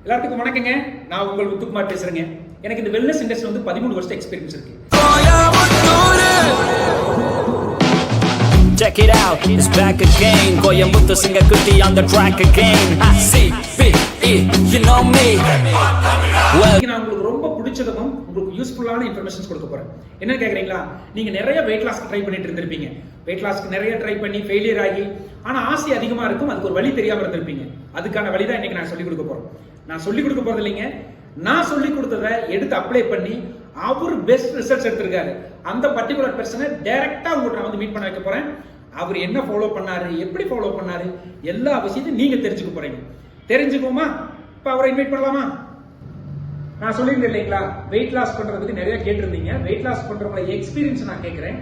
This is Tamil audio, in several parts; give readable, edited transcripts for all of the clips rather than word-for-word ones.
எல்லாத்துக்கும் வணக்கங்க. நான் உங்கள் முத்துக்குமார் பேசுறேங்க. எனக்கு இந்த வெல்னஸ் இண்டஸ்ட்ரி வந்து 13 வருஷம் எக்ஸ்பீரியன்ஸ் இருக்கு. Check it out, it's back again. Koyamuthu Singakutti on the track again. CPE, you know me. நான் உங்களுக்கு ரொம்ப பிடிச்சதும் உங்களுக்கு யூஸ்ஃபுல்லான இன்ஃபர்மேஷன்ஸ் கொடுக்க போறேன். என்ன கேக்குறீங்களா? நீங்க நிறைய வெயிட் லாஸ் ட்ரை பண்ணிட்டு இருந்திருப்பீங்க. வெயிட் லாஸ்க்கு நிறைய ட்ரை பண்ணி ஃபெயிலியர் ஆகி ஆனா ஆசை அதிகமா இருக்கும், அதுக்கு ஒரு வழி தெரியாம இருந்திருப்பீங்க. அதுக்கான வழி தான் இன்னைக்கு நான் சொல்லிக் கொடுக்க போறேன். நான் சொல்லிக் கொடுக்க போறது இல்லைங்க, நான் சொல்லிக் கொடுத்ததை எடுத்து அப்ளை பண்ணி அவர் பெஸ்ட் ரிசல்ட்ஸ் எடுத்திருக்காரு. அந்த பர்டிகுலர் பர்சனை டைரக்டா உங்கள்கிட்ட நான் வந்து மீட் பண்ண வைக்க போறேன். அவர் என்ன ஃபாலோ பண்ணாரு, எப்படி ஃபாலோ பண்ணாரு, எல்லா விஷயத்தையும் நீங்க தெரிஞ்சுக்க போறீங்க. தெரிஞ்சுக்கோமா? இப்ப அவரை இன்வைட் பண்ணலாமா? நான் சொல்லியிருந்தேன் இல்லைங்களா, வெயிட் லாஸ் பண்றதுக்கு நிறைய கேட்டிருந்தீங்க. வெயிட் லாஸ் பண்றவங்கள எக்ஸ்பீரியன்ஸ் நான் கேட்கிறேன்.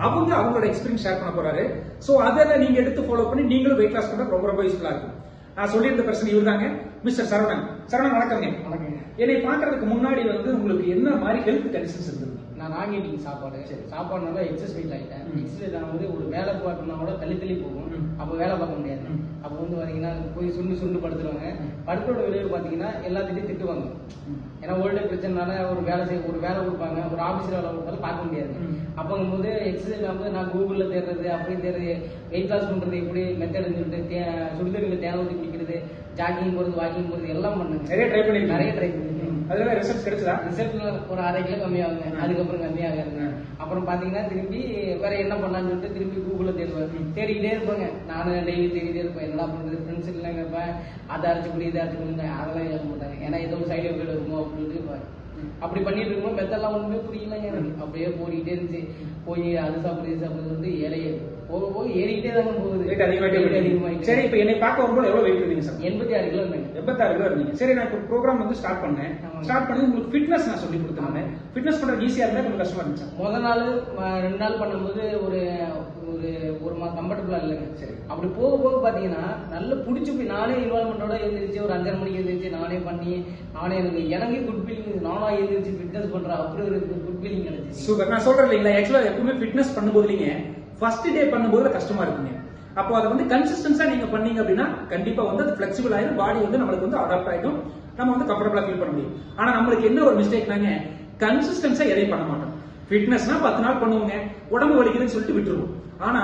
அவங்களோட எக்ஸ்பீரியன்ஸ் ஷேர் பண்ண போறாரு. சோ அதை நீங்க எடுத்து ஃபாலோ பண்ணி நீங்களும் வெயிட் லாஸ் பண்றது ரொம்ப ரொம்ப யூஸ்ஃபுல்லா இருக்கும். நான் சொல்லியிருந்த பர்சன் இவர் தாங்க, மிஸ்டர் சரவணன். சரவணன் வணக்கங்க. வணக்கங்க. என்னை பாக்குறதுக்கு முன்னாடி வந்து உங்களுக்கு என்ன மாதிரி ஹெல்த் கண்டிஷன்ஸ் இருந்தது? நான் ராகி டீ சாப்பாடு சாப்பாடுனால எக்ஸசைஸ் ஆகிட்டேன். எக்ஸசைஸ் ஆகும்போது ஒரு வேலை பார்க்கணும்னா கூட தள்ளி போகும். அப்போ வேலை பார்க்க முடியாது. அப்போ வந்து பாத்தீங்கன்னா போய் சுண்டு படுத்துருவாங்க. படுத்தோட விளைவு பாத்தீங்கன்னா எல்லாத்திட்டையும் திட்டுவாங்க. ஏன்னா ஓல்டே பிரச்சனைனால ஒரு வேலை கொடுப்பாங்க, ஒரு ஆபீஸ்ல வேலை கொடுத்தாலும் பார்க்க முடியாது. அப்போங்கும்போது எக்ஸசைஸ் ஆகும்போது நான் கூகுள்ல தேடுறது, அப்படி தேடுறது, வெயிட் லாஸ் பண்றது எப்படி மெத்தட் சொல்லிட்டு சுடுதண்ணில தேவை ஊற்றி குடிக்கிறது, ஜாக்கிங் போறது, வாக்கிங் போறது எல்லாம் பண்ணுங்க. நிறைய ட்ரை பண்ணி அதுல ரிசல்ட் கிடைச்சதா? ரிசல்ட்ல ஒரு 1/2 கிலோ கம்மியாகுங்க. அதுக்கப்புறம் கம்மியாகாதுங்க. அப்புறம் பாத்தீங்கன்னா திரும்பி வேற என்ன பண்ணலாம்னு சொல்லிட்டு திரும்பி கூகுள்ல தேடிக்கிட்டே இருப்பாங்க. நானும் டெய்லி தேடிட்டே இருப்பேன். என்ன பண்றது, ஃப்ரெண்ட்ஸ் எல்லாம் கேட்பேன், அதை அரைச்சு குடி இதை அரைச்சு குடிங்க, அதெல்லாம் கேட்க மாட்டாங்க. ஏன்னா ஏதோ ஒரு சைடு எஃபெக்ட் இருக்குமோ அப்படின்னு சொல்லிட்டு அப்படி பண்ணிட்டு இருக்கும்போது மெத்தெல்லாம் ஒண்ணுமே புரியலங்க எனக்கு. அப்படியே போடிக்கிட்டே இருந்துச்சு. போய் அது சாப்பிடுறது இது சாப்பிடுறது வந்து ஏழையே போக ஏறிக்கிட்டே தாங்க போகுது. அதிகமாயிட்டு. சரி, இப்ப என்னை பார்க்க வரும்போது எவ்வளவு வெயிட் இருந்தீங்க சார்? 86 கிலோ இருந்தீங்க. 86 கிலோ இருந்தீங்க. சரி, நான் இப்போ ப்ரோக்ராம் வந்து ஸ்டார்ட் பண்ணேன். ஸ்டார்ட் பண்ணி உங்களுக்கு ஃபிட்னஸ் நான் சொல்லி கொடுத்தேன். ஃபிட்னஸ் பண்றது ஈஸியா இருந்தா கொஞ்சம் கஷ்டமா இருந்துச்சு. முதல் நாள் 2 நாள் பண்ணும்போது ஒரு கம்ஃபர்டபுளா இல்லைங்க. சரி, அப்படி போக பாத்தீங்கன்னா நல்ல பிடிச்சி போய் நானே இன்வால்மெண்டோட எழுந்திரிச்சு ஒரு 5:30 மணிக்கு எழுந்திரிச்சு நானே பண்ணி எனக்கு குட் ஃபீலிங். நானா எழுந்திரிச்சு ஃபிட்னஸ் பண்றேன், அப்படி ஒரு குட் ஃபீலிங் கிடைச்சு. சூப்பர். நான் சொல்றேன் இல்லைங்களா, ஆக்சுவலா எப்பவுமே ஃபிட்னஸ் பண்ணும்போது இல்லைங்க, ஃபர்ஸ்ட் டே பண்ணும்போது கஷ்டமா இருக்குங்க. அப்போ அதை வந்து கன்சிஸ்டன்ஸா நீங்க பண்ணீங்க அப்படின்னா கண்டிப்பா வந்து அது பிளெக்சிபிள் ஆயிடும், பாடி வந்து நம்மளுக்கு வந்து அடாப்ட் ஆயிடும், நம்ம வந்து கம்ஃபர்டபுளா ஃபீல் பண்ண முடியும். ஆனா நம்மளுக்கு என்ன ஒரு மிஸ்டேக் நாங்க கன்சிஸ்டன்ஸா எதையும் பண்ண மாட்டோம். ஃபிட்னஸ்னா 10 நாள் பண்ணுவோங்க, உடம்பு வலிக்குதுன்னு சொல்லிட்டு விட்டுருவோம். ஆனா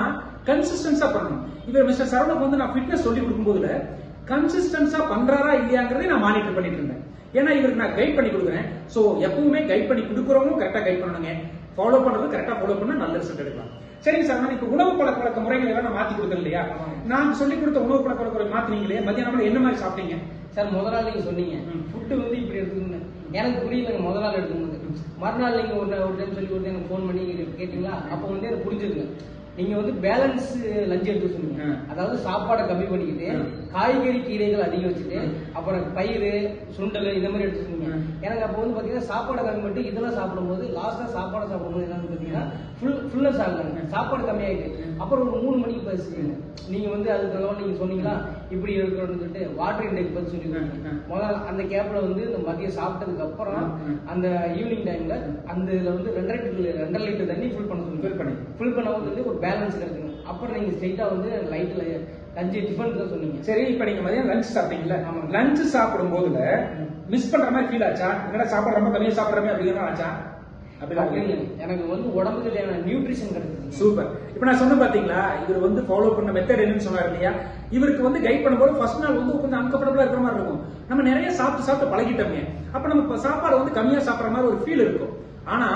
கன்சிஸ்டன்ஸா பண்ணணும். இவர் மிஸ்டர் சரவணனுக்கு வந்து நான் ஃபிட்னஸ் சொல்லி கொடுக்கும் போதுல கன்சிஸ்டன்ஸா பண்றாரா இல்லையாங்கிறதை நான் மானிட்டர் பண்ணிட்டு இருந்தேன். ஏன்னா இவருக்கு நான் கைட் பண்ணி கொடுக்குறேன். சோ எப்பவுமே கைட் பண்ணி கொடுக்குறவங்க கரெக்டா கைட் பண்ணணுங்க. ஃபாலோ பண்றது கரெக்டா ஃபாலோ பண்ணா நல்ல ரிசல்ட் எடுக்கலாம். சரிங்க சார், நான் இப்ப உணவு பழக்க முறைகள் எல்லாம் நான் மாத்தி கொடுத்தேன் இல்லையா? நான் சொல்லி கொடுத்த உணவு பழக்க முறை மாத்தினீங்களே, மத்தியானம் என்ன மாதிரி சாப்பிட்டீங்க சார்? முதல் நாள் நீங்க சொன்னீங்க ஃபுட்டு வந்து இப்படி எடுத்துக்கணும், எனக்கு புரியலங்க. முதல் நாள் எடுத்துக்கணும். மறுநாள் நீங்க ஒரு டைம் சொல்லி கொடுத்து எனக்கு ஃபோன் பண்ணி கேட்டீங்களா, அப்போ வந்து எனக்கு புரிஞ்சிருங்க. நீங்க வந்து பேலன்ஸ் லஞ்ச் எடுத்து சொன்னீங்க. அதாவது சாப்பாடை கம்மி பண்ணிக்கிட்டு காய்கறி கீரைகள் அதிகம் வச்சுட்டு அப்புறம் பயிறு சுண்டல் இந்த மாதிரி எடுத்து சொன்னீங்க. எனக்கு அப்போ வந்து பாத்தீங்கன்னா சாப்பாடை கம்மி பண்ணிட்டு இதெல்லாம் சாப்பிடும்போது லாஸ்டா சாப்பாடை சாப்பிடும்போது என்னன்னு பாத்தீங்கன்னா ஃபுல்னஸ் ஆகலாங்க, சாப்பாடு கம்மியாயிட்டு. அப்புறம் ஒரு 3 மணிக்கு பேசுறீங்க நீங்க வந்து அதுக்கு நீங்க சொன்னீங்களா இப்படி இருக்கணும்னு சொல்லிட்டு வாட்டர் இன்டேக் பத்தி சொல்லிருக்காங்க. முதல்ல அந்த கேப்ல வந்து இந்த மதியம் சாப்பிட்டதுக்கு அப்புறம் அந்த ஈவினிங் டைம்ல அந்த இதுல வந்து 2.5 லிட்டர் தண்ணி ஃபுல் பண்ண வந்து ஒரு பேலன்ஸ் கிடைக்குங்க. அப்புறம் நீங்க ஸ்ட்ரைட்டா வந்து லைட்ல லஞ்ச் டிஃபன் தான் சொன்னீங்க. சரி, இப்ப நீங்க மதியம் லஞ்ச் சாப்பிட்டீங்கல்ல, லஞ்ச் சாப்பிடும் போதுல மிஸ் பண்ற மாதிரி ஃபீல் ஆச்சா? என்னடா சாப்பாடு ரொம்ப கம்மியா சாப்பிடுறமே அப்படிங்கிற ஆச்சா? எனக்கு வந்து உடம்புக்கு தேவையான நியூட்ரிஷன் கிடைச்சது. சூப்பர். இப்ப நான் சொன்ன பாத்தீங்களா, இவர் வந்து ஃபாலோ பண்ண மெத்தட் என்னன்னு சொன்னார் இல்லையா? இவருக்கு வந்து கைட் பண்ணும்போது ஃபர்ஸ்ட் நாள் வந்து கொஞ்சம் அன்கம்ஃபர்டபுளா இருக்கிற மாதிரி இருக்கும். நம்ம நிறைய சாப்பிட்டு பழகிட்டோமே, அப்ப நம்ம சாப்பாடு வந்து கம்மியா சாப்பிடுற மாதிரி ஒரு ஃபீல் இருக்கும். ஆனா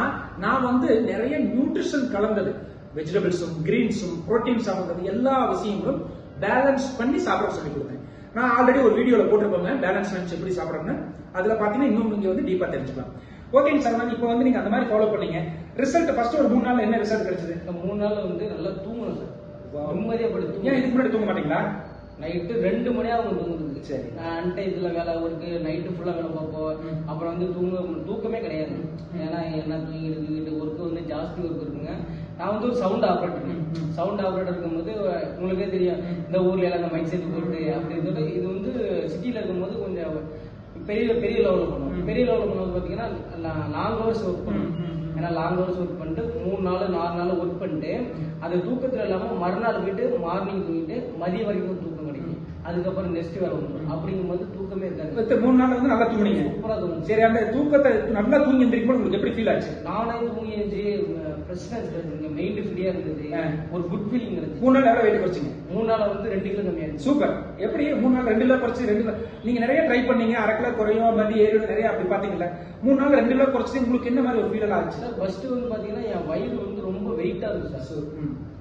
நான் வந்து நிறைய நியூட்ரிஷன் கலந்தது, வெஜிடபிள்ஸும் கிரீன்ஸும் புரோட்டீன் சாப்பிடுறது எல்லா விஷயங்களும் பேலன்ஸ் பண்ணி சாப்பிட சொல்லி கொடுத்தேன். நான் ஆல்ரெடி ஒரு வீடியோல போட்டிருப்பேங்க பேலன்ஸ் லஞ்ச் எப்படி சாப்பிடணும்னு. அதுல பாத்தீங்கன்னா இன்னும் நீங்க வந்து டீப்பா தெரிஞ்சுக்கலாம். ஓகேங்க சார், இப்போ வந்து நீங்க அந்த மாதிரி ஃபாலோ பண்ணீங்க. ரிசல்ட் ஃபர்ஸ்ட் ஒரு 3 நாள்ல என்ன ரிசல்ட் கிடைச்சது? 3 நாள்ல வந்து நல்லா தூங்கணும் சார். நிம்மதியா படுத்து. ஏன் இதுக்கு முன்னாடி தூங்க மாட்டீங்களா? நைட்டு 2 மணியாவது தூங்குறது. சரி, நான் இதுல வேலை இருக்கு, நைட்டு ஃபுல்லா வேலை பார்ப்போம். அப்புறம் வந்து தூக்கமே கிடையாது. ஏன்னா என்ன தூங்கிட்டு ஒர்க்கு வந்து ஜாஸ்தி ஒர்க் இருக்குங்க. நான் வந்து ஒரு சவுண்ட் ஆப்ரேட்டர் இருக்கும்போது உங்களுக்கே தெரியும், இந்த ஊர்ல எல்லாம் அந்த மைக் செட் போட்டு அப்படி சொல்லிட்டு இது வந்து சிட்டியில இருக்கும்போது கொஞ்சம் பெரிய லெவலில் பண்ணுவோம். பெரிய லெவலில் பண்ணும்போது பார்த்தீங்கன்னா லாங் ஹவர்ஸ் ஒர்க் பண்ணுவோம். ஏன்னா லாங் ஹவர்ஸ் ஒர்க் பண்ணிட்டு 3 நாள் 4 நாள் ஒர்க் பண்ணிட்டு அது தூக்கத்தில் இல்லாமல் மறுநாள் போயிட்டு மார்னிங் தூங்கிட்டு மதியம் வரைக்கும் தூக்கம் கிடைக்கும். அதுக்கப்புறம் நெக்ஸ்ட் வேலை வந்துடும். அப்படிங்கும்போது தூக்கமே இருக்காது. 3 நாள் வந்து நல்லா தூங்குனீங்க. சூப்பரா தூங்கும். சரி, அந்த தூக்கத்தை நல்லா தூங்கி எந்திரிக்கும்போது உங்களுக்கு எப்படி ஃபீல் ஆச்சு? நானே தூங்கி எழுந்து ஃப்ரெஷ்னஸ் இருந்தது, மைண்ட் ஃப்ரீயா இருந்தது, ஒரு குட் ஃபீலிங் இருந்துச்சு. 3 நாள் எவ்வளவு வெயிட் குறைச்சிங்க? 3 நாள் வந்து 2 கிலோ கம்மியாச்சு. சூப்பர். எப்படி 3 நாள் 2 கிலோ குறைச்சு 2 கிலோ நீங்க நிறைய ட்ரை பண்ணீங்க, 1/2 கிலோ குறையும் மறுபடியும் 7 நிறைய அப்படி பாத்தீங்கல்ல, 3 நாள் 2 கிலோ குறைச்சு உங்களுக்கு என்ன மாதிரி ஒரு ஃபீல் ஆச்சு? சார் ஃபர்ஸ்ட் வந்து பாத்தீங்கன்னா என் வயிறு வந்து ரொம்ப வெயிட்டா இருக்கு சார்.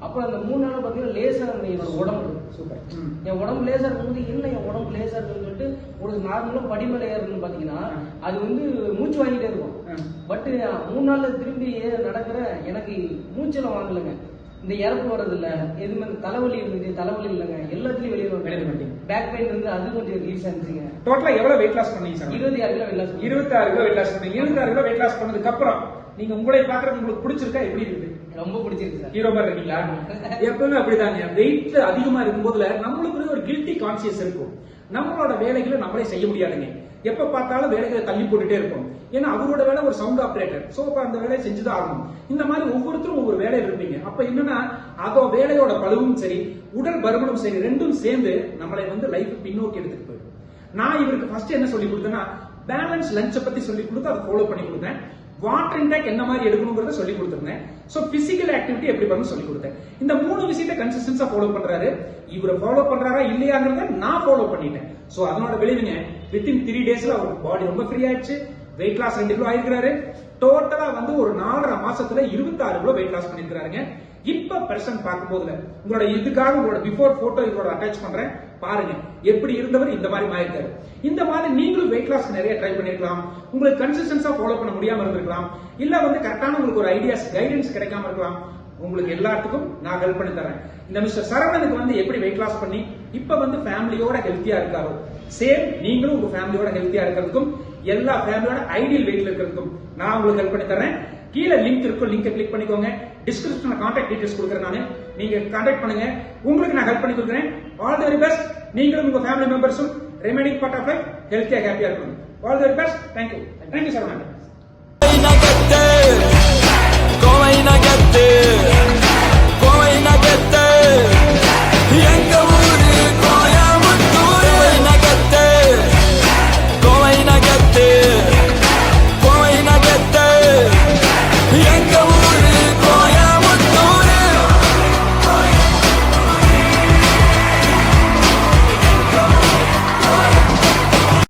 அப்புறம் அந்த 3 நாள் பாத்தீங்கன்னா லேசா இருந்தது என்னோட உடம்பு. சூப்பர். என் உடம்பு லேசா இருக்கும்போது என்ன என் உடம்பு லேசா இருக்குன்னு சொல்லிட்டு ஒரு நார்மலா படிமலை ஏறணும்னு பாத்தீங்கன்னா அது வந்து மூச்சு வாங்கிட்டே இருக்கும். பட் 3 நாள்ல திரும்பி நடக்கிற எனக்கு மூச்செல்லாம் வாங்கலைங்க. இந்த இறப்பு வர்றது இல்ல, எதுவுமே தலைவலி இருந்துச்சு, தலைவலி இல்லைங்க, எல்லாத்துலயும் வெளியே வெளியே பேக் பெயின் இருந்து அது கொஞ்சம் ரிலீஸ் ஆனிச்சுங்க. டோட்டலா எவ்வளவு வெயிட் லாஸ் பண்ணீங்க sir? 26 kilo weight loss. 26 kilo weight loss பண்ணீங்க. 26 கிலோ வெயிட் லாஸ் பண்ணதுக்கு அப்புறம் நீங்க உங்களை பாக்குறது உங்களுக்கு பிடிச்சிருக்கா? எப்படி இருக்கு? ரொம்ப பிடிச்சிருக்கு சார். ஹீரோ மாதிரி இருக்கீங்களா? எப்பவுமே அப்படிதாங்க. வெயிட் அதிகமா இருக்கும் போதுல நம்மளுக்குள்ள ஒரு கில்ட்டி கான்சியஸ் இருக்கும். நம்மளோட வேலைகளை நம்மளே செய்ய முடியாதுங்க. எப்ப பார்த்தாலும் வேலைகளை தள்ளி போட்டுட்டே இருக்கும். ஏன்னா அவரோட வேலை ஒரு சவுண்ட் ஆபரேட்டர். சோ அப்ப அந்த வேலையை செஞ்சுதான் ஆகணும். இந்த மாதிரி ஒவ்வொருத்தரும் ஒவ்வொரு வேலையில் இருப்பீங்க. அப்ப என்னன்னா அதோ வேலையோட பழுவும் சரி, உடல் பருமனும் சரி, ரெண்டும் சேர்ந்து நம்மளை வந்து லைஃப் பின்னோக்கி எடுத்துட்டு போயிடும். நான் இவருக்கு ஃபர்ஸ்ட் என்ன சொல்லி கொடுத்தேன்னா, பேலன்ஸ் லஞ்சை பத்தி சொல்லி கொடுத்து அதை ஃபாலோ பண்ணி கொடுத்தேன். வாட்டர் இன்டேக் என்ன மாதிரி எடுக்கணும்ங்கறத சொல்லி கொடுத்திருந்தேன். சோ பிசிக்கல் ஆக்டிவிட்டி எப்படி பண்ணணும் சொல்லி கொடுத்தேன். இந்த 3 விஷயத்தை கன்சிஸ்டன்ஸா ஃபாலோ பண்றாரு. இவரை ஃபாலோ பண்றாரா இல்லையாங்கிறத நான் ஃபாலோ பண்ணிட்டேன். சோ அதனோட விளைவுங்க வித்தின் 3 டேஸ்ல அவருக்கு பாடி ரொம்ப ஃப்ரீ ஆயிடுச்சு. வெயிட் லாஸ் 2 கிலோ ஆயிருக்காரு. டோட்டலா வந்து ஒரு 4.5 மாசத்துல 26 கிலோ வெயிட் லாஸ் பண்ணிருக்காருங்க. இப்ப பெர்சன் பார்க்கும்போதுல உங்களோட இதுக்காக உங்களோட பிஃபோர் போட்டோ இதோட அட்டாச் பண்றேன் பாருங்க. எப்படி இருந்தவர் இந்த மாதிரி மாறிட்டாரு. இந்த மாதிரி நீங்களும் வெயிட் லாஸ் நிறைய ட்ரை பண்ணிருக்கலாம். உங்களுக்கு கன்சிஸ்டன்ஸா ஃபாலோ பண்ண முடியாம இருந்திருக்கலாம். இல்ல வந்து கரெக்டான உங்களுக்கு ஒரு ஐடியாஸ் கைடன்ஸ் கிடைக்காம இருக்கலாம். உங்களுக்கு எல்லாத்துக்கும் நான் ஹெல்ப் பண்ணி தரேன். இந்த மிஸ்டர் சரவணனுக்கு வந்து எப்படி வெயிட் லாஸ் பண்ணி இப்ப வந்து ஃபேமிலியோட ஹெல்த்தியா இருக்காரோ, சேம் நீங்களும் உங்க ஃபேமிலியோட ஹெல்த்தியா இருக்கிறதுக்கும் எல்லா ஃபேமிலியோட ஐடியல் வெயிட்ல இருக்கிறதுக்கும் நான் உங்களுக்கு ஹெல்ப் பண்ணி தரேன். கீழே லிங்க் இருக்கும், லிங்கை கிளிக் பண்ணிக்கோங்க. டிஸ்கிரிப்ஷன்ல கான்டாக்ட் டீடைல்ஸ் கொடுக்குறேன் நானு. நீங்க கான்டாக்ட் பண்ணுங்க. உங்களுக்கு நான் ஹெல்ப் பண்ணி கொடுக்குறேன். All the very best. நீங்களும் உங்க ஃபேமிலி மெம்பர்ஸும் ரிமைனிங் பார்ட் ஆஃப் லைஃப் ஹெல்த்தியா ஹாப்பியா இருக்கணும். All the very best. Thank you. Thank you Saravanan. Come in, I get there.